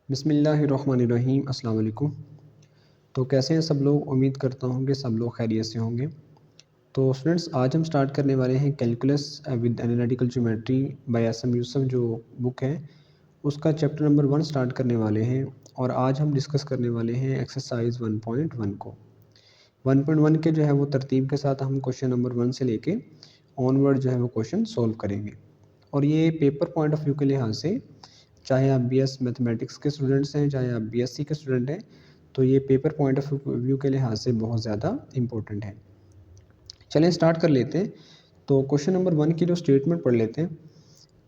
बिस्मिल्लाहिर्रहमानिर्रहीम अस्सलाम वालेकुम। तो कैसे हैं सब लोग? उम्मीद करता हूँ कि सब लोग खैरियत से होंगे। तो स्टूडेंट्स, आज हम स्टार्ट करने वाले हैं calculus with analytical geometry by S M Yusuf, जो बुक है उसका चैप्टर नंबर 1 स्टार्ट करने वाले हैं। और आज हम डिस्कस करने वाले हैं एक्सरसाइज 1.1 को। 1.1 के जो है वो तरतीब के साथ हम क्वेश्चन नंबर 1 से लेके ऑनवर्ड जो है वो क्वेश्चन सॉल्व करेंगे। और ये पेपर पॉइंट ऑफ व्यू के लिहाज से, चाहे आप बीएस मैथमेटिक्स के स्टूडेंट्स हैं, चाहे आप बीएससी के स्टूडेंट हैं, तो ये पेपर पॉइंट ऑफ व्यू के लिहाज से बहुत ज़्यादा इम्पोर्टेंट है। चलें स्टार्ट कर लेते हैं। तो क्वेश्चन नंबर 1 की जो स्टेटमेंट पढ़ लेते हैं।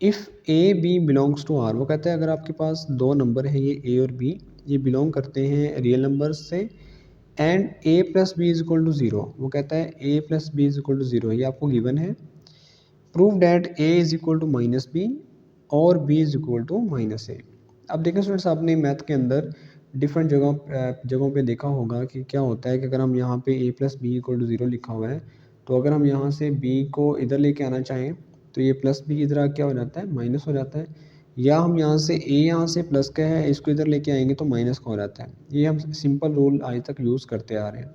If A B belongs to R, वो कहता है अगर आपके पास दो नंबर हैं, ये ए और बी, ये बिलोंग करते हैं रियल नंबर्स से, and A plus B is equal to zero, वो कहता है A plus B is equal to zero, ये आपको गिवन है। Prove that A is equal to minus B और B is equal to minus ए। अब देखें स्टूडेंट्स, आपने मैथ के अंदर डिफरेंट जगहों पे देखा होगा कि क्या होता है कि अगर हम यहाँ पे A plus B equal to zero लिखा हुआ है, तो अगर हम यहाँ से बी को इधर लेके आना चाहें तो ये प्लस बी इधर क्या हो जाता है, माइनस हो जाता है। या हम यहाँ से ए यहाँ से प्लस का है, इसको इधर लेके आएंगे तो माइनस का हो जाता है। ये हम सिंपल रूल आज तक यूज़ करते आ रहे हैं।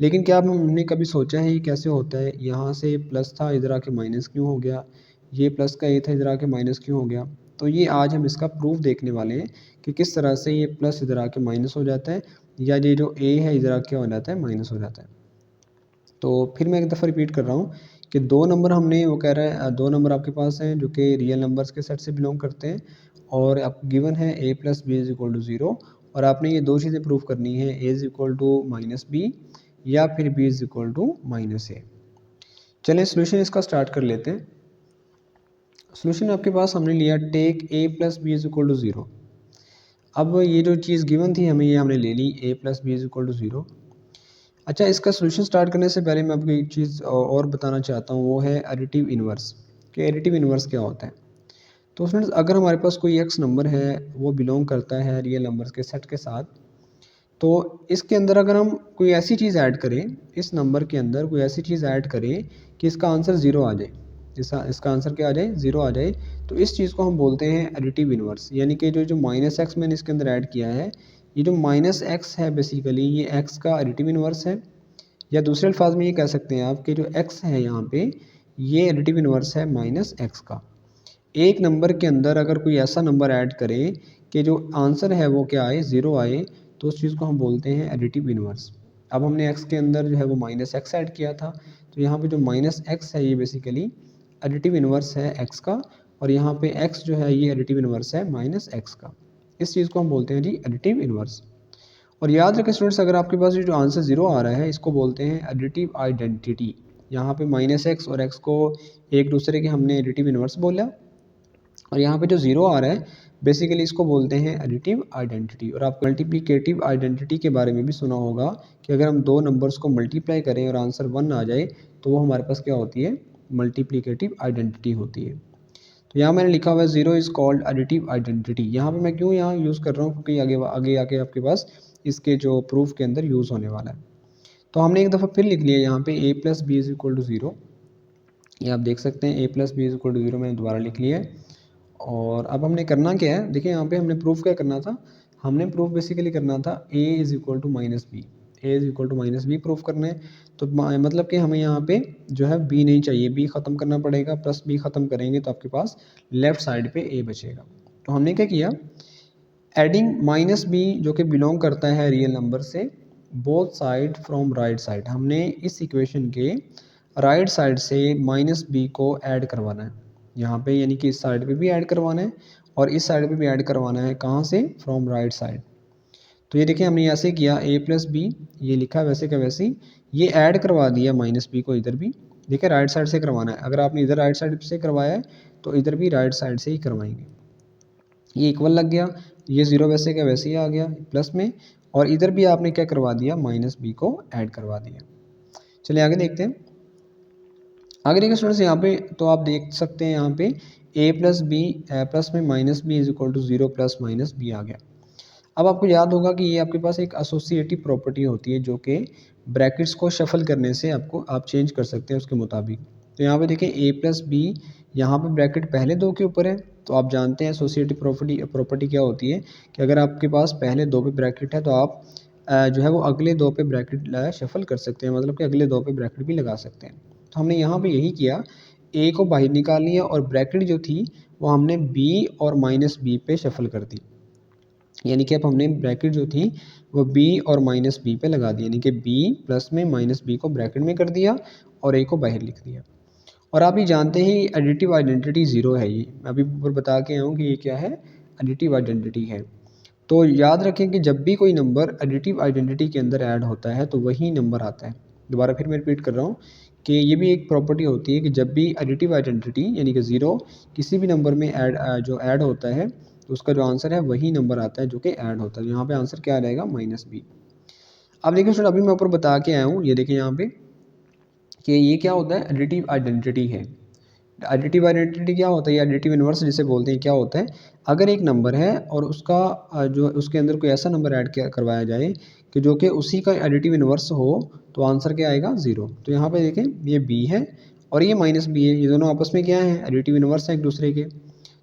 लेकिन क्या हमने कभी सोचा है ये कैसे होता है? यहाँ से प्लस था, इधर आके माइनस क्यों हो गया? ये प्लस का ए था, इधर आके माइनस क्यों हो गया? तो ये आज हम इसका प्रूफ देखने वाले हैं कि किस तरह से ये प्लस इधर आके माइनस हो जाता है, या ये जो ए है इधर आके क्या हो जाता है, माइनस हो जाता है। तो फिर मैं एक दफ़ा रिपीट कर रहा हूँ कि दो नंबर हमने, वो कह रहा है दो नंबर आपके पास हैं जो कि रियल नंबर्स के सेट से बिलोंग करते हैं, और आप गिवन है A plus B is equal to zero, और आपने ये दो चीज़ें प्रूव करनी है, A is equal to minus B या फिर B is equal to minus A. चलें सोल्यूशन इसका स्टार्ट कर लेते हैं। सोल्यूशन आपके पास हमने लिया, take A plus B is equal to zero. अब ये जो चीज़ गिवन थी हमें, ये हमने ले ली, A plus B is equal to zero. अच्छा, इसका सोल्यूशन स्टार्ट करने से पहले मैं आपको एक चीज़ और बताना चाहता हूँ, वो है एडिटिव इन्वर्स। कि एडिटिव इन्वर्स क्या होता है? तो फ्रेंड्स, अगर हमारे पास कोई एक्स नंबर है, वो बिलोंग करता है रियल नंबर्स के सेट के साथ, तो इसके अंदर अगर हम कोई ऐसी चीज़ ऐड करें, इस नंबर के अंदर कोई ऐसी चीज़ ऐड करें कि इसका आंसर ज़ीरो आ जाए, इसका आंसर क्या आ जाए, ज़ीरो आ जाए, तो इस चीज़ को हम बोलते हैं एडिटिव इन्वर्स। यानी कि जो जो माइनस एक्स मैंने इसके अंदर ऐड किया है, ये जो माइनस एक्स है बेसिकली ये एक्स का एडिटिव इन्वर्स है। या दूसरे अल्फाज में ये कह सकते हैं आप कि जो x है यहाँ पे, ये एडिटिव इन्वर्स है माइनस एक्स का। एक नंबर के अंदर अगर कोई ऐसा नंबर ऐड करें कि जो आंसर है वो क्या आए, ज़ीरो आए, तो उस चीज़ को हम बोलते हैं एडिटिव इन्वर्स। अब हमने x के अंदर जो है वो माइनस एक्स ऐड किया था, तो यहाँ पे जो माइनस एक्स है ये बेसिकली एडिटिव इन्वर्स है x का, और यहाँ पे x जो है ये एडिटिव इन्वर्स है माइनस एक्स का। इस चीज़ को हम बोलते हैं जी एडिटिव इन्वर्स। और याद रखें स्टूडेंट्स, अगर आपके पास ये जो आंसर ज़ीरो आ रहा है, इसको बोलते हैं एडिटिव आइडेंटिटी। यहाँ पे माइनस एक्स और एक्स को एक दूसरे के हमने एडिटिव इन्वर्स बोला, और यहाँ पे जो ज़ीरो आ रहा है बेसिकली इसको बोलते हैं एडिटिव आइडेंटिटी। और आप मल्टीप्लिकेटिव आइडेंटिटी के बारे में भी सुना होगा कि अगर हम दो नंबर्स को मल्टीप्लाई करें और आंसर 1 आ जाए, तो वो हमारे पास क्या होती है, मल्टीप्लिकेटिव आइडेंटिटी होती है। तो यहाँ मैंने लिखा हुआ है zero is called additive identity. यहाँ पे मैं क्यों यहाँ यूज़ कर रहा हूँ, क्योंकि आगे आगे आके आपके पास इसके जो प्रूफ के अंदर यूज़ होने वाला है। तो हमने एक दफ़ा फिर लिख लिया यहाँ पे A plus B is equal to zero. ये आप देख सकते हैं A plus B is equal to zero मैंने दोबारा लिख लिया है। और अब हमने करना क्या है, देखिए यहाँ पे हमने प्रूफ क्या करना था, हमने प्रूफ बेसिकली करना था A is equal to minus B, A is equal to minus B proof करना है। तो मतलब कि हमें यहाँ पे जो है बी नहीं चाहिए, बी ख़त्म करना पड़ेगा, प्लस बी ख़त्म करेंगे तो आपके पास लेफ़्ट साइड पे ए बचेगा। तो हमने क्या किया, एडिंग माइनस बी जो कि बिलोंग करता है रियल नंबर से, both side from right side, हमने इस इक्वेशन के राइट साइड से माइनस बी को ऐड करवाना है यहाँ पे, यानी कि इस साइड पे भी ऐड करवाना है और इस साइड पे भी ऐड करवाना है। कहाँ से? From right side. तो ये देखिए हमने ऐसे किया, ए प्लस बी ये लिखा वैसे का वैसे ही, ये ऐड करवा दिया माइनस बी को इधर भी। देखिए राइट साइड से करवाना है, अगर आपने इधर राइट साइड से करवाया है तो इधर भी राइट साइड से ही करवाएंगे। ये इक्वल लग गया, ये ज़ीरो वैसे का वैसे ही आ गया प्लस में, और इधर भी आपने क्या करवा दिया, माइनस बी को ऐड करवा दिया। चलिए आगे देखते हैं। आगे देखिए स्टूडेंट्स, यहाँ पे तो आप देख सकते हैं यहाँ पे ए प्लस बी प्लस में minus B is equal to zero plus minus B आ गया। अब आपको याद होगा कि ये आपके पास एक एसोसिएटिव प्रॉपर्टी होती है जो कि ब्रैकेट्स को शफल करने से आपको आप चेंज कर सकते हैं उसके मुताबिक। तो यहाँ पे देखिए ए प्लस बी, यहाँ पे ब्रैकेट पहले दो के ऊपर है तो आप जानते हैं एसोसिएटिव प्रॉपर्टी क्या होती है कि अगर आपके पास पहले 2 पे ब्रैकेट है तो आप जो है वो अगले 2 पे ब्रैकेट शफल कर सकते हैं, मतलब कि अगले 2 पे ब्रैकेट भी लगा सकते हैं। तो हमने यहाँ पे यही किया, ए को बाहर निकाल लिया और ब्रैकेट जो थी वो हमने बी और माइनस बी पे शफल कर दी, यानी कि अब हमने ब्रैकेट जो थी वो बी और माइनस बी पे लगा दी, यानी कि बी प्लस में माइनस बी को ब्रैकेट में कर दिया और ए को बाहर लिख दिया। और आप ये जानते हैं एडिटिव आइडेंटिटी ज़ीरो है, ये मैं अभी ऊपर बता के आया हूँ कि ये क्या है, एडिटिव आइडेंटिटी है। तो याद रखें कि जब भी कोई नंबर एडिटिव आइडेंटिटी के अंदर ऐड होता है तो वही नंबर आता है। दोबारा फिर मैं रिपीट कर रहा हूँ कि ये भी एक प्रॉपर्टी होती है कि जब भी एडिटिव आइडेंटिटी यानी कि ज़ीरो किसी भी नंबर में जो ऐड होता है तो उसका जो आंसर है वही नंबर आता है जो कि ऐड होता है। यहाँ पे आंसर क्या रहेगा, माइनस बी। अब देखिए स्टूडेंट, अभी मैं ऊपर बता के आया हूँ, ये देखिए यहाँ पे कि ये क्या होता है, एडिटिव आइडेंटिटी है। एडिटिव आइडेंटिटी क्या होता है, या एडिटिव इन्वर्स जिसे बोलते हैं, क्या होता है, अगर एक नंबर है और उसका जो उसके अंदर कोई ऐसा नंबर ऐड करवाया जाए कि जो कि उसी का एडिटिव इन्वर्स हो तो आंसर क्या आएगा, ज़ीरो। तो यहाँ पे देखें ये बी है और ये माइनस बी है, ये दोनों आपस में क्या है, एडिटिव इन्वर्स है एक दूसरे के।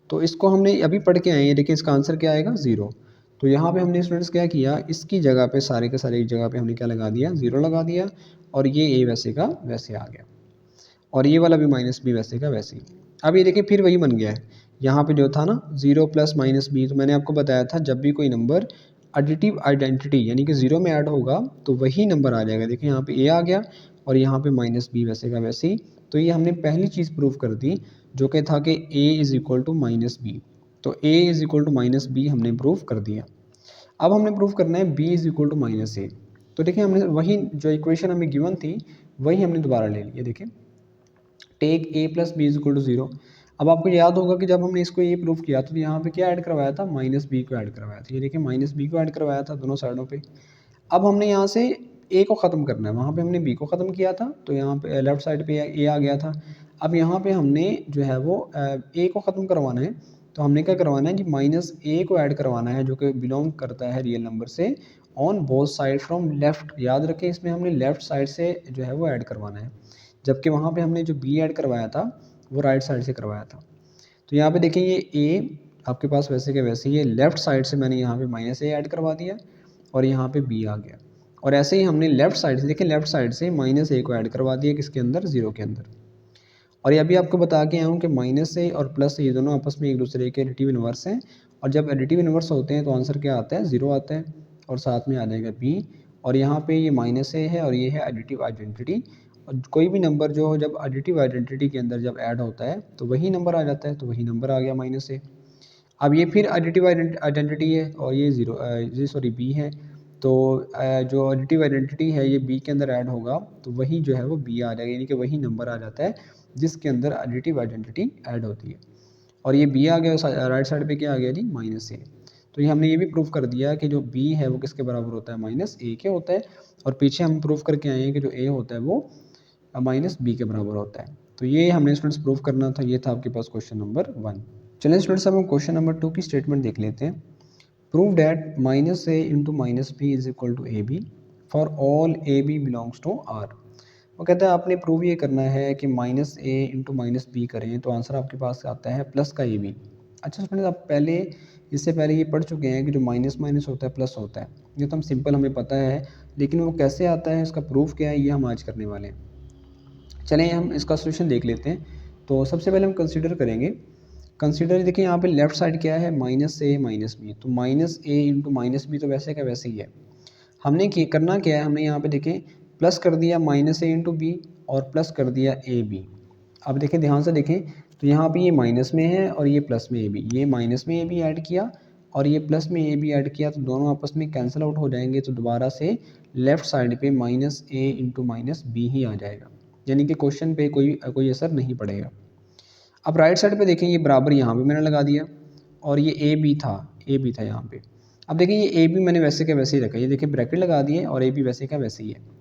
तो इसको हमने अभी पढ़ के आए हैं, देखिए इसका आंसर क्या आएगा, ज़ीरो। तो यहाँ पे हमने स्टूडेंट्स क्या किया, इसकी जगह पे सारे के सारे एक जगह पे हमने क्या लगा दिया, ज़ीरो लगा दिया और ये ए वैसे का वैसे आ गया और ये वाला भी माइनस बी वैसे का वैसे ही। अब ये देखिए फिर वही बन गया है, यहाँ पे जो था ना जीरो प्लस माइनस बी, तो मैंने आपको बताया था जब भी कोई नंबर एडिटिव आइडेंटिटी यानी कि ज़ीरो में ऐड होगा तो वही नंबर आ जाएगा। देखिए यहाँ पे ए आ गया और यहाँ पे माइनस बी वैसे का वैसे ही। तो ये हमने पहली चीज़ प्रूव कर दी जो कि था कि A is equal to minus B. तो A is equal to minus B हमने प्रूव कर दिया। अब हमने प्रूव करना है B is equal to minus A. तो देखिए हमने वही जो इक्वेशन हमें गिवन थी वही हमने दोबारा ले ली है। देखिए take A plus B is equal to zero. अब आपको याद होगा कि जब हमने इसको ये प्रूफ किया तो यहाँ पे क्या ऐड करवाया था, माइनस बी को ऐड करवाया था। ये देखिए माइनस बी को ऐड करवाया था दोनों साइडों पे। अब हमने यहाँ से ए को ख़त्म करना है, वहाँ पे हमने बी को ख़त्म किया था तो यहाँ पे लेफ्ट साइड पे ए आ गया था। अब यहाँ पे हमने जो है वो ए को ख़त्म करवाना है, तो हमने क्या करवाना है जी, माइनस ए को ऐड करवाना है जो कि बिलोंग करता है रियल नंबर से on both side from left. याद रखें इसमें हमने लेफ्ट साइड से जो है वो ऐड करवाना है, जबकि वहाँ पे हमने जो बी ऐड करवाया था वो राइट साइड से करवाया था। तो यहाँ पे देखें ये ए आपके पास वैसे के वैसे ही है, लेफ्ट साइड से मैंने यहाँ पे माइनस ए ऐड करवा दिया और यहाँ पे बी आ गया। और ऐसे ही हमने लेफ्ट साइड से, देखें लेफ्ट साइड से माइनस ए को ऐड करवा दिया किसके अंदर, ज़ीरो के अंदर। और ये अभी आपको बता के आया हूँ कि माइनस ए और प्लस ये दोनों आपस में एक दूसरे के एडिटिव इन्वर्स हैं, और जब एडिटिव इन्वर्स होते हैं तो आंसर क्या आता है, ज़ीरो आता है और साथ में आ जाएगा बी। और यहाँ पे ये माइनस ए है और ये है एडिटिव आइडेंटिटी। और कोई भी नंबर जो हो जब एडिटिव आइडेंटिटी के अंदर जब ऐड होता है तो वही नंबर आ जाता है, तो वही नंबर आ गया माइनस ए। अब ये फिर एडिटिव आइडेंटिटी है और ये ज़ीरो ये सॉरी बी है। तो जो एडिटिव आइडेंटिटी है ये बी के अंदर ऐड होगा तो वही जो है वो बी आ जाएगा, यानी कि वही नंबर आ जाता है जिसके अंदर एडिटिव आइडेंटिटी ऐड होती है। और ये बी आ गया, राइट साइड पे क्या आ गया जी, माइनस ए। तो ये हमने ये भी प्रूव कर दिया कि जो बी है वो किसके बराबर होता है, माइनस ए के होता है। और पीछे हम प्रूव करके आए हैं कि जो ए होता है वो माइनस बी के बराबर होता है। तो ये हमने स्टूडेंट्स प्रूव करना था, ये था आपके पास क्वेश्चन नंबर 1। चलिए स्टूडेंट्स हम क्वेश्चन नंबर 2 की स्टेटमेंट देख लेते हैं। Prove that minus A into minus B is equal to A B for all A B belongs to R. वो कहता है आपने प्रूव ये करना है कि minus A into minus B करें तो आंसर आपके पास आता है प्लस का ए बी। अच्छा स्टूडेंट्स, आप पहले इससे पहले ये पढ़ चुके हैं कि जो माइनस माइनस होता है प्लस होता है, ये तो हम सिंपल हमें पता है, लेकिन वो कैसे आता है इसका प्रूफ क्या है ये हम आज करने वाले हैं। चलें हम इसका सोल्यूशन देख लेते हैं। तो सबसे पहले हम कंसीडर करेंगे, कंसीडर देखिए यहाँ पे लेफ्ट साइड क्या है, माइनस ए माइनस बी। तो minus A into minus B तो वैसे का वैसे ही है। हमने करना क्या है, हमने यहाँ पे देखें प्लस कर दिया माइनस ए इंटू बी और प्लस कर दिया ए बी। अब देखें ध्यान से देखें तो यहाँ पे ये माइनस में है और ये प्लस में ए बी, ये माइनस में ए बी ऐड किया और ये प्लस में ए बी ऐड किया तो दोनों आपस में कैंसिल आउट हो जाएंगे। तो दोबारा से लेफ्ट साइड पे minus A into minus B ही आ जाएगा, यानी कि क्वेश्चन पे कोई असर नहीं पड़ेगा। अब राइट साइड पे देखें ये बराबर यहाँ पे मैंने लगा दिया और ये ए बी था यहाँ पे। अब देखिए ये ए बी मैंने वैसे का वैसे ही रखा, ये देखिए ब्रैकेट लगा दिए और ए बी वैसे का वैसे ही है।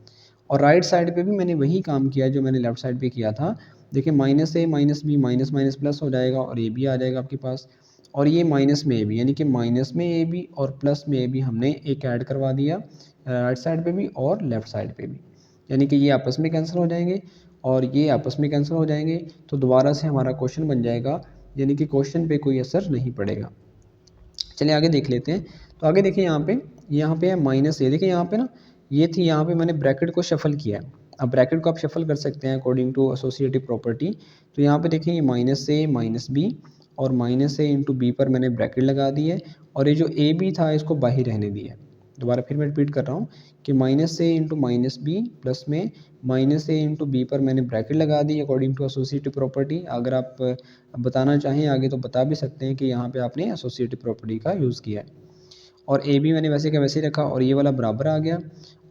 और राइट साइड पे भी मैंने वही काम किया जो मैंने लेफ्ट साइड पे किया था। देखिए माइनस ए minus b minus minus plus हो जाएगा और ए बी आ जाएगा आपके पास। और ये माइनस में ए बी, यानी कि माइनस में ए बी और प्लस में ए बी हमने एक ऐड करवा दिया राइट साइड पे भी और लेफ्ट साइड पे भी, यानी कि ये आपस में कैंसिल हो जाएंगे और ये आपस में कैंसिल हो जाएंगे। तो दोबारा से हमारा क्वेश्चन बन जाएगा यानी कि क्वेश्चन पे कोई असर नहीं पड़ेगा। चलिए आगे देख लेते हैं। तो आगे देखिए यहाँ पे है माइनस ए। देखिए यहाँ पे ना ये थी, यहाँ पे मैंने ब्रैकेट को शफल किया है। अब ब्रैकेट को आप शफल कर सकते हैं अकॉर्डिंग टू एसोसिएटिव प्रॉपर्टी। तो यहाँ पे देखिए ये माइनस ए माइनस बी और माइनस ए इंटू बी पर मैंने ब्रैकेट लगा दी है और ये जो ए बी था इसको बाहर रहने दिया है। दोबारा फिर मैं रिपीट कर रहा हूँ कि minus A into minus B plus में माइनस ए इंटू बी पर मैंने ब्रैकेट लगा दी अकॉर्डिंग टू एसोसिएटिव प्रॉपर्टी। अगर आप बताना चाहें आगे तो बता भी सकते हैं कि यहाँ पे आपने एसोसिएटिव प्रॉपर्टी का यूज़ किया है। और ए बी मैंने वैसे का वैसे ही रखा और ये वाला बराबर आ गया।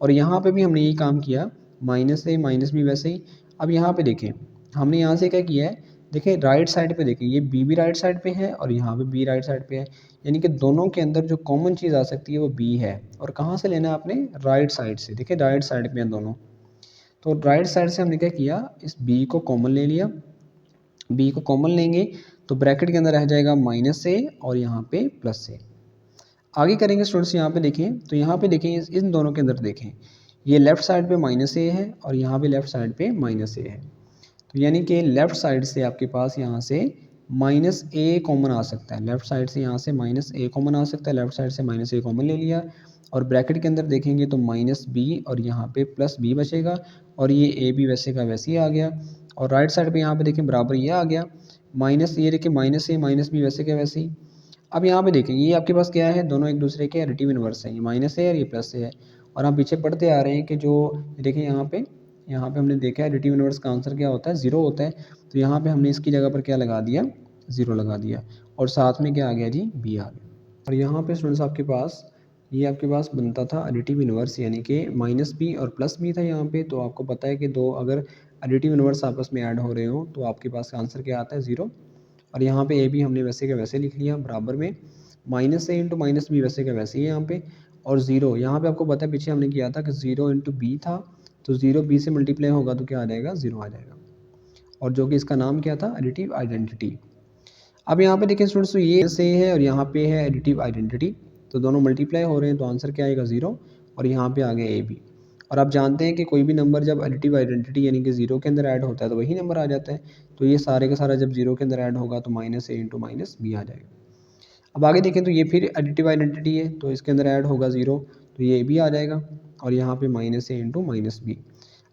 और यहाँ पे भी हमने यही काम किया, माइनस ए माइनस बी वैसे ही। अब यहाँ पे देखें हमने यहाँ से क्या किया है, देखिए राइट साइड पे देखें ये बी भी राइट साइड पे है और यहाँ पे बी राइट साइड पे है, यानी कि दोनों के अंदर जो कॉमन चीज़ आ सकती है वो बी है। और कहाँ से लेना है आपने, राइट साइड से। देखिए राइट साइड पे हैं दोनों, तो राइट साइड से हमने क्या किया, इस बी को कॉमन ले लिया। बी को कॉमन लेंगे तो ब्रैकेट के अंदर रह जाएगा माइनस ए और यहाँ पे प्लस ए। आगे करेंगे स्टूडेंट्स, यहाँ पे देखें तो यहाँ पे देखें इन दोनों के अंदर देखें, ये लेफ्ट साइड पे माइनस ए है और यहाँ पे लेफ्ट साइड पे माइनस ए है। तो यानी कि लेफ्ट साइड से आपके पास यहाँ से माइनस ए कॉमन आ सकता है, लेफ्ट साइड से यहाँ से माइनस ए कॉमन आ सकता है, लेफ्ट साइड से माइनस ए कॉमन ले लिया। और ब्रैकेट के अंदर देखेंगे तो माइनस बी और यहाँ पे प्लस बी बचेगा और ये ए बी वैसे का वैसे ही आ गया। और राइट साइड पे यहाँ पे देखें बराबर ये आ गया, माइनस ये देखिए माइनस ए माइनस बी वैसे का वैसे ही। अब यहाँ पे देखें ये आपके पास क्या है, दोनों एक दूसरे के एडिटिव इनवर्स हैं, ये माइनस है और ये प्लस है। और हम पीछे पढ़ते आ रहे हैं कि जो देखिए यहाँ पे हमने देखा है एडिटिव इनवर्स का आंसर क्या होता है, ज़ीरो होता है। तो यहाँ पे हमने इसकी जगह पर क्या लगा दिया, ज़ीरो लगा दिया और साथ में क्या आ गया जी, बी आ गया। और यहाँ पे स्टूडेंट्स आपके पास ये आपके पास बनता था एडिटिव इनवर्स, यानी कि माइनस बी और प्लस बी था यहाँ पे। तो आपको पता है कि दो अगर एडिटिव इनवर्स आपस में ऐड हो रहे हो तो आपके पास आंसर क्या आता है, ज़ीरो। और यहाँ पे ए बी हमने वैसे का वैसे लिख लिया बराबर में, minus A into minus B वैसे का वैसे ही है यहाँ पे। और ज़ीरो यहाँ पे आपको पता है पीछे हमने किया था कि ज़ीरो इंटू बी था, तो ज़ीरो बी से मल्टीप्लाई होगा तो क्या आ जाएगा, ज़ीरो आ जाएगा। और जो कि इसका नाम क्या था, एडिटिव आइडेंटिटी। अब यहाँ पे देखिए स्टूडेंट्स, तो ये से है और यहाँ पे है एडिटिव आइडेंटिटी, तो दोनों मल्टीप्लाई हो रहे हैं तो आंसर क्या आएगा, ज़ीरो। और यहाँ पे आ गया ए बी। और आप जानते हैं कि कोई भी नंबर जब एडिटिव आइडेंटिटी यानी कि ज़ीरो के अंदर ऐड होता है तो वही नंबर आ जाता है। तो ये सारे का सारा जब ज़ीरो के अंदर ऐड होगा तो minus A into minus B आ जाएगा। अब आगे देखें तो ये फिर एडिटिव आइडेंटिटी है तो इसके अंदर ऐड होगा ज़ीरो, तो ये भी आ जाएगा। और यहाँ पे minus A into minus B.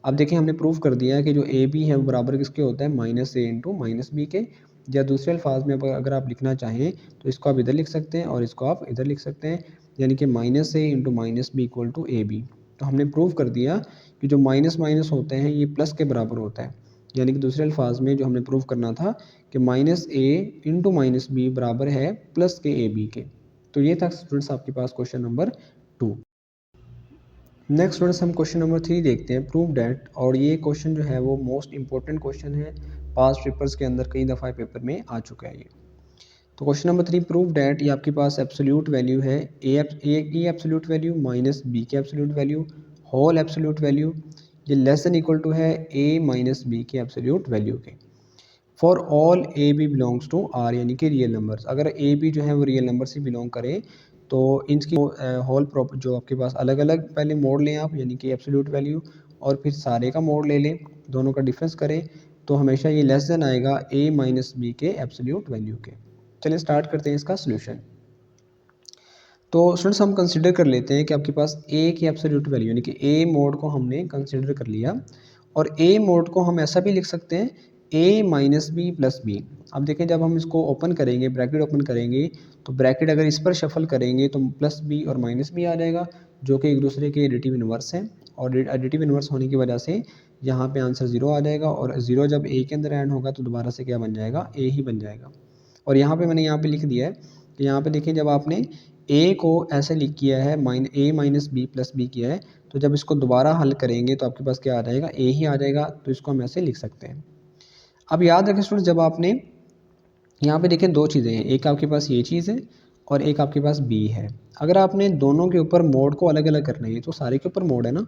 अब देखिए हमने प्रूव कर दिया है कि जो ए बी है वो बराबर किसके होता है, minus A into minus B के। या दूसरे अल्फाज में अगर आप लिखना चाहें तो इसको आप इधर लिख सकते हैं और इसको आप इधर लिख सकते हैं, यानी कि minus A into minus B equal to A B. तो हमने प्रूव कर दिया कि जो माइनस माइनस होते हैं ये प्लस के बराबर होता है, यानी कि दूसरे अल्फाज में जो हमने प्रूव करना था कि minus A into minus B बराबर है प्लस के ए बी के। तो ये था स्टूडेंट्स आपके पास क्वेश्चन नंबर 2। नेक्स्ट स्टूडेंट्स हम क्वेश्चन नंबर 3 देखते हैं, प्रूव डैट। और ये क्वेश्चन जो है वो मोस्ट इंपॉर्टेंट क्वेश्चन है, पास्ट पेपर्स के अंदर कई दफ़ा पेपर में आ चुका है ये। तो क्वेश्चन नंबर 3, प्रूव डैट। ये आपके पास एब्सोल्यूट वैल्यू है ए की एब्सोल्यूट वैल्यू माइनस बी की absolute value whole absolute value, ये लेस देन इक्वल टू है ए माइनस बी की एब्सोल्यूट वैल्यू के। For all A B belongs to R, यानी कि रियल नंबर्स। अगर ए बी जो है वो रियल नंबर से बिलोंग करे तो इनकी होल प्रॉपर जो आपके पास अलग अलग पहले मोड लें आप, यानी कि एब्सोल्यूट वैल्यू, और फिर सारे का मोड ले लें, दोनों का डिफरेंस करें तो हमेशा ये लेस देन आएगा ए माइनस बी के एब्सोल्यूट वैल्यू के। चलिए स्टार्ट करते हैं इसका सोल्यूशन। तो स्टूडेंट्स हम कंसिडर कर लेते हैं कि आपके पास ए की एब्सोल्यूट वैल्यू यानी कि ए मोड को हमने कंसिडर कर लिया। और ए मोड को हम ऐसा भी लिख सकते हैं ए माइनस बी प्लस बी। अब देखें जब हम इसको ओपन करेंगे, ब्रैकेट ओपन करेंगे, तो ब्रैकेट अगर इस पर शफल करेंगे तो प्लस बी और माइनस बी आ जाएगा, जो कि एक दूसरे के एडिटिव इनवर्स हैं। और एडिटिव इनवर्स होने की वजह से यहाँ पे आंसर ज़ीरो आ जाएगा, और ज़ीरो जब ए के अंदर ऐड होगा तो दोबारा से क्या बन जाएगा, ए ही बन जाएगा। और यहाँ पे मैंने यहाँ पे लिख दिया है कि यहाँ पे देखिए जब आपने ए को ऐसे लिख किया है A minus B plus B किया है, तो जब इसको दोबारा हल करेंगे तो आपके पास क्या आ जाएगा, ए ही आ जाएगा। तो इसको हम ऐसे लिख सकते हैं। अब याद रखें स्टूडेंट, जब आपने यहाँ पे देखें दो चीज़ें हैं, एक आपके पास ये चीज़ है और एक आपके पास बी है। अगर आपने दोनों के ऊपर मोड को अलग अलग करना है, तो सारे के ऊपर मोड है ना,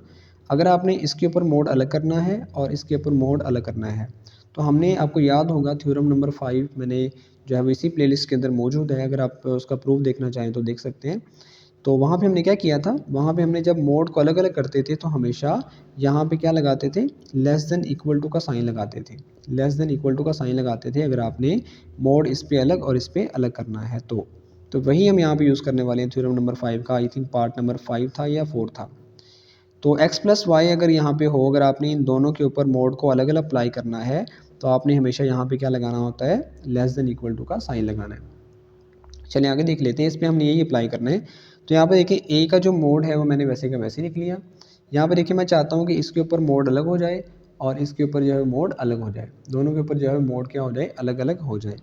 अगर आपने इसके ऊपर मोड अलग करना है और इसके ऊपर मोड अलग करना है, तो हमने आपको याद होगा थ्योरम नंबर 5 मैंने जो है वो इसी प्लेलिस्ट के अंदर मौजूद है, अगर आप उसका प्रूफ देखना चाहें तो देख सकते हैं तो वहाँ पे हमने क्या किया था, वहाँ पे हमने जब मोड को अलग अलग करते थे तो हमेशा यहाँ पे क्या लगाते थे, लेस देन इक्वल टू का साइन लगाते थे, लेस देन इक्वल टू का साइन लगाते थे अगर आपने मोड इस पे अलग और इस पे अलग करना है तो वही हम यहाँ पे यूज़ करने वाले हैं थ्योरम नंबर 5 का। आई थिंक पार्ट नंबर 5 था या 4 था। तो x प्लस वाई अगर यहाँ पे हो, अगर आपने इन दोनों के ऊपर मोड को अलग अलग अप्लाई करना है तो आपने हमेशा यहाँ पे क्या लगाना होता है, लेस देन इक्वल टू का साइन लगाना है। चलिए आगे देख लेते हैं, इस पर हमने यही अप्लाई करना है। तो यहाँ पे देखिए ए का जो मोड है वो मैंने वैसे का वैसे लिख लिया। यहाँ पे देखिए मैं चाहता हूँ कि इसके ऊपर मोड अलग हो जाए और इसके ऊपर जो है मोड अलग हो जाए, दोनों के ऊपर जो है मोड क्या हो जाए, अलग अलग हो जाए।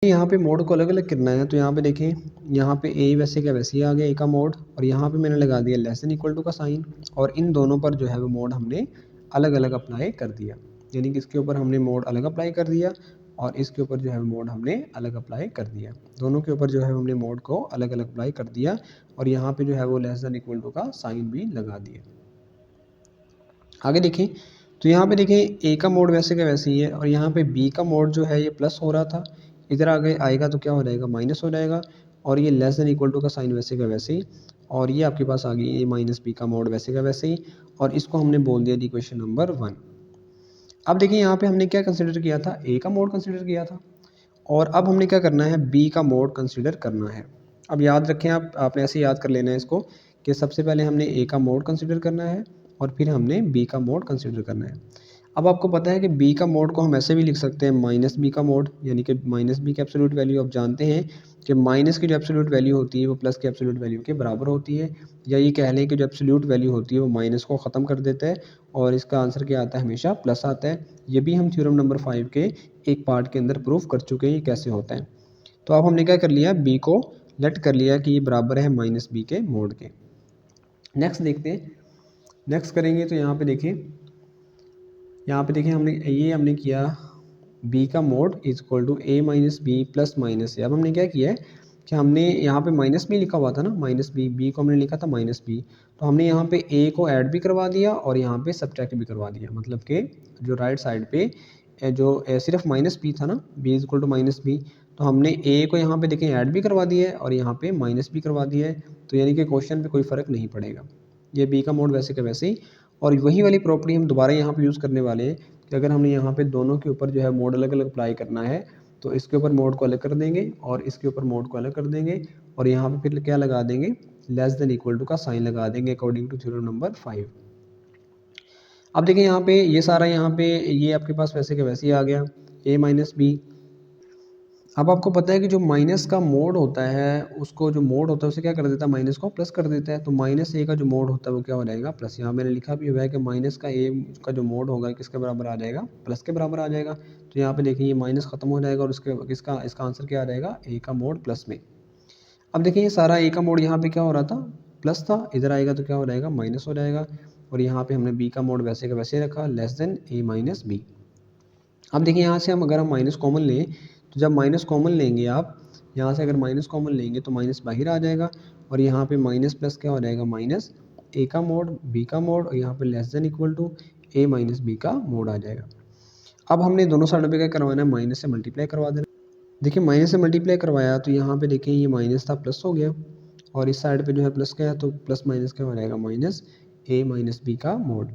यहाँ पे मोड को अलग अलग करना है तो यहाँ पे देखें, यहाँ पे ए वैसे का वैसे ही आ गया ए का मोड, और यहाँ पे मैंने लगा दिया लेस देन इक्वल टू का साइन, और इन दोनों पर जो है वो मोड हमने अलग अलग अप्लाई कर दिया। यानी कि इसके ऊपर हमने मोड अलग अप्लाई कर दिया और इसके ऊपर जो है मोड हमने अलग अप्लाई कर दिया। दोनों के ऊपर जो है हमने मोड को अलग अलग अप्लाई कर दिया और यहाँ पे जो है वो लेस देन इक्वल टू का साइन भी लगा दिया। आगे देखें तो यहाँ पे देखें ए का मोड वैसे का वैसे ही है और यहाँ पे बी का मोड जो है ये प्लस हो रहा था, इधर आगे आएगा तो क्या हो जाएगा, माइनस हो जाएगा, और ये लेस देन इक्वल टू का साइन वैसे का वैसे ही, और ये आपके पास आ गई ये माइनस बी का मोड वैसे का वैसे ही, और इसको हमने बोल दिया इक्वेशन नंबर 1। अब देखिए यहाँ पे हमने क्या कंसिडर किया था, ए का मोड कंसिडर किया था, और अब हमने क्या करना है, बी का मोड कंसिडर करना है। अब याद रखें, आपने ऐसे याद कर लेना है इसको कि सबसे पहले हमने ए का मोड कंसिडर करना है और फिर हमने बी का मोड कंसिडर करना है। अब आपको पता है कि बी का मोड को हम ऐसे भी लिख सकते हैं माइनस बी का मोड, यानी कि माइनस बी की एब्सोल्यूट वैल्यू। आप जानते हैं कि माइनस की जो एब्सोल्यूट वैल्यू होती है वो प्लस की एब्सोल्यूट वैल्यू के बराबर होती है, या ये कह लें कि जो एब्सोल्यूट वैल्यू होती है वो माइनस को ख़त्म कर देता है और इसका आंसर क्या आता है, हमेशा प्लस आता है। ये भी हम थ्योरम नंबर 5 के एक पार्ट के अंदर प्रूफ कर चुके हैं ये कैसे होता है। तो अब हमने क्या कर लिया, बी को लेट कर लिया कि ये बराबर है माइनस बी के मोड के। नेक्स्ट देखते हैं, नेक्स्ट करेंगे तो यहाँ पे देखिए हमने किया b का mod is equal to a minus B plus minus ए। अब हमने क्या किया है कि हमने यहाँ पे माइनस बी लिखा हुआ था ना, माइनस बी को हमने लिखा था माइनस बी, तो हमने यहाँ पे a को ऐड भी करवा दिया और यहाँ पे सब्ट्रैक्ट भी करवा दिया। मतलब कि जो राइट साइड पे जो सिर्फ माइनस बी था ना, b is equal to minus B, तो हमने a को यहाँ पे देखें ऐड भी करवा दिया है और यहाँ पे माइनस भी करवा दिया है, तो यानी कि क्वेश्चन पे कोई फ़र्क नहीं पड़ेगा। ये b का मोड वैसे का वैसे ही, और वही वाली प्रॉपर्टी हम दोबारा यहाँ पे यूज़ करने वाले हैं कि अगर हमने यहाँ पे दोनों के ऊपर जो है मोड अलग अलग अप्लाई करना है तो इसके ऊपर मोड को अलग कर देंगे और इसके ऊपर मोड को अलग कर देंगे, और यहाँ पे फिर क्या लगा देंगे, लेस देन इक्वल टू का साइन लगा देंगे अकॉर्डिंग टू थ्योरम नंबर 5। अब देखिए यहाँ पे ये सारा यहाँ पे ये आपके पास वैसे के वैसे ही आ गया a माइनस बी। अब आपको पता है कि जो माइनस का मोड होता है उसको, जो मोड होता है उसे क्या कर देता है, माइनस को प्लस कर देता है। तो माइनस ए का जो मोड होता है वो क्या हो जाएगा, प्लस। यहाँ मैंने लिखा भी हुआ है कि माइनस का ए का जो मोड होगा किसके बराबर आ जाएगा, प्लस के बराबर आ जाएगा। तो यहाँ पे देखिए ये माइनस खत्म हो जाएगा और इसका आंसर क्या आ जाएगा, ए का मोड प्लस में। अब देखिए ये सारा ए का मोड यहाँ पे क्या हो रहा था, प्लस था, इधर आएगा तो क्या हो जाएगा, माइनस हो जाएगा, और यहाँ पे हमने बी का मोड वैसे का वैसे रखा, लेस देन ए माइनस बी। अब देखिए यहाँ से अगर हम माइनस कॉमन लें तो जब माइनस कॉमन लेंगे आप यहाँ से अगर माइनस कॉमन लेंगे तो माइनस बाहर आ जाएगा, और यहाँ पे माइनस प्लस क्या हो जाएगा, माइनस ए का मोड बी का मोड, और यहाँ पे less than equal to A minus B का मोड आ जाएगा। अब हमने दोनों साइड पे क्या करवाना है, माइनस से मल्टीप्लाई करवा देना। देखिए माइनस से मल्टीप्लाई करवाया तो यहाँ पे देखिए ये माइनस था प्लस हो गया, और इस साइड पे जो है प्लस का है तो प्लस माइनस क्या हो जाएगा, माइनस ए माइनस बी का मोड।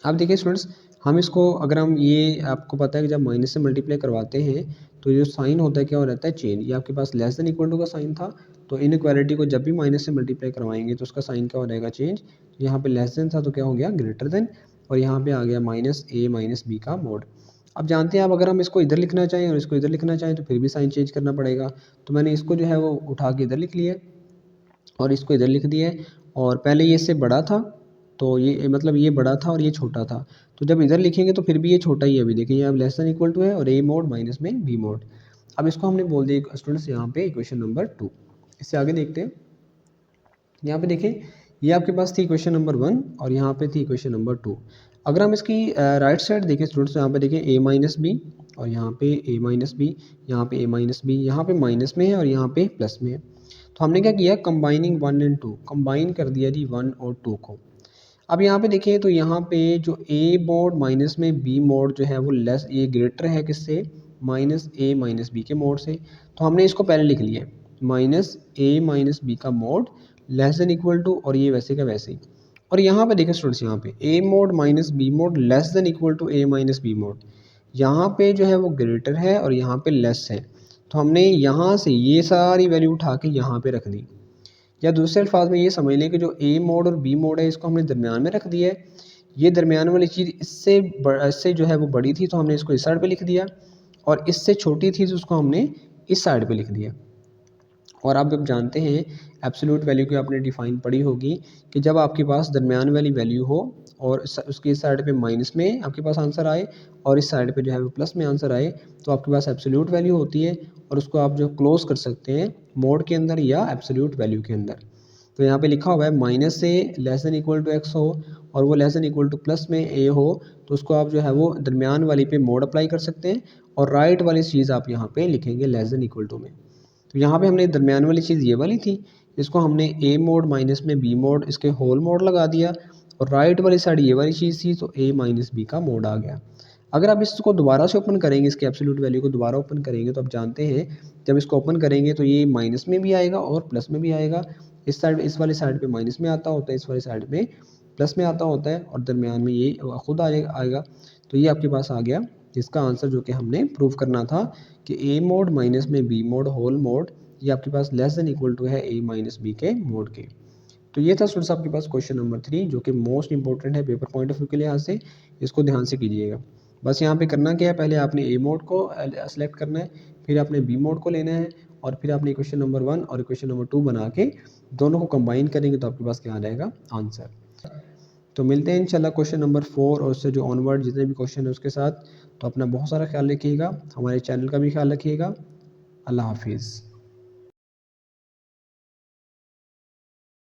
अब देखिए स्टूडेंट्स, हम इसको अगर हम ये आपको पता है कि जब माइनस से मल्टीप्लाई करवाते हैं तो जो साइन होता है क्या हो जाता है, चेंज। ये आपके पास लेस देन इक्वल टू का साइन था, तो इनइक्वालिटी को जब भी माइनस से मल्टीप्लाई करवाएंगे तो उसका साइन क्या हो जाएगा, चेंज। यहाँ पे लेस देन था तो क्या हो गया, ग्रेटर देन, और यहाँ पे आ गया माइनस ए माइनस बी का मोड। अब जानते हैं, अब अगर हम इसको इधर लिखना चाहें और इसको इधर लिखना चाहें तो फिर भी साइन चेंज करना पड़ेगा। तो मैंने इसको जो है वो उठा के इधर लिख लिया और इसको इधर लिख दिया है, और पहले ये इससे बड़ा था तो ये मतलब ये बड़ा था और ये छोटा था, तो जब इधर लिखेंगे तो फिर भी ये छोटा ही है। अभी देखिए अब लेस देन इक्वल टू है और ए मोड माइनस में बी मोड। अब इसको हमने बोल दिया स्टूडेंट्स यहाँ पे इक्वेशन नंबर 2। इससे आगे देखते हैं, यहाँ पे देखें ये आपके पास थी इक्वेशन नंबर 1 और यहाँ पे थी इक्वेशन नंबर 2। अगर हम इसकी राइट साइड देखें स्टूडेंट्स, यहाँ पे देखें ए माइनस बी और यहाँ पे ए माइनस बी, यहाँ पे ए माइनस बी, यहाँ पे माइनस में है और यहाँ पे प्लस में है। तो हमने क्या किया, कंबाइनिंग 1 एंड 2, कंबाइन कर दिया जी 1 और 2 को। अब यहाँ पे देखिए तो यहाँ पे जो ए मोड माइनस में बी मोड जो है वो ये ग्रेटर है किससे, माइनस ए माइनस बी के मोड से। तो हमने इसको पहले लिख लिया माइनस ए माइनस बी का mod less than equal to, और ये वैसे का वैसे ही। और यहाँ पे देखिए स्टूडेंट्स, यहाँ पे a mod minus b mod less than equal to A minus b mod, यहाँ पे जो है वो ग्रेटर है और यहाँ पे लेस है। तो हमने यहाँ से ये सारी वैल्यू उठा के यहाँ पे रख दी, या दूसरे अल्फाज में ये समझ लें कि जो ए मोड और बी मोड है इसको हमने दरमियान में रख दिया है। ये दरमियान वाली चीज़ इससे जो है वो बड़ी थी तो हमने इसको इस साइड पे लिख दिया, और इससे छोटी थी तो उसको हमने इस साइड पे लिख दिया। और आप जब जानते हैं एब्सोल्यूट वैल्यू की आपने डिफाइन पढ़ी होगी कि जब आपके पास दरमियान वाली वैल्यू हो और उसकी इस साइड पे माइनस में आपके पास आंसर आए और इस साइड पे जो है वो प्लस में आंसर आए, तो आपके पास एब्सोल्यूट वैल्यू होती है, और उसको आप जो क्लोज कर सकते हैं मोड के अंदर या एब्सोल्यूट वैल्यू के अंदर। तो यहाँ पे लिखा हुआ है माइनस से less than equal to X हो और वो less than equal to plus में ए हो, तो उसको आप जो है वो दरमियान वाली पे मोड अप्लाई कर सकते हैं, और राइट वाली चीज़ आप यहाँ पे लिखेंगे लेस देन इक्वल टू में। तो यहाँ पे हमने दरमियान वाली चीज़ ये वाली थी, इसको हमने ए मोड माइनस में बी मोड इसके होल मोड लगा दिया, और राइट वाली साइड ये वाली चीज़ थी तो ए माइनस बी का मोड आ गया। अगर आप इसको दोबारा से ओपन करेंगे, इसके एब्सोल्यूट वैल्यू को दोबारा ओपन करेंगे, तो आप जानते हैं जब इसको ओपन करेंगे तो ये माइनस में भी आएगा और प्लस में भी आएगा। इस साइड, इस वाली साइड पे माइनस में आता होता है, इस वाली साइड पे प्लस में आता होता है, और दरमियान में ये खुद आएगा। तो ये आपके पास आ गया जिसका आंसर जो कि हमने प्रूव करना था कि ए मोड माइनस में बी मोड होल मोड ये आपके पास लेस देन इक्वल टू है ए माइनस बी के मोड के। तो ये था स्टूडेंट्स आपके पास क्वेश्चन नंबर 3, जो कि मोस्ट इंपॉर्टेंट है पेपर पॉइंट ऑफ व्यू के लिहाज से। इसको ध्यान से कीजिएगा। बस यहाँ पे करना क्या है, पहले आपने ए मोड को सेलेक्ट करना है, फिर आपने बी मोड को लेना है, और फिर आपने इक्वेशन नंबर 1 और इक्वेशन नंबर 2 बना के दोनों को कंबाइन करेंगे तो आपके पास क्या आ जाएगा आंसर। तो मिलते हैं इंशाल्लाह क्वेश्चन नंबर 4 और उससे जो ऑनवर्ड जितने भी क्वेश्चन है उसके साथ। तो अपना बहुत सारा ख्याल रखिएगा, हमारे चैनल का भी ख्याल रखिएगा। अल्लाह हाफिज़।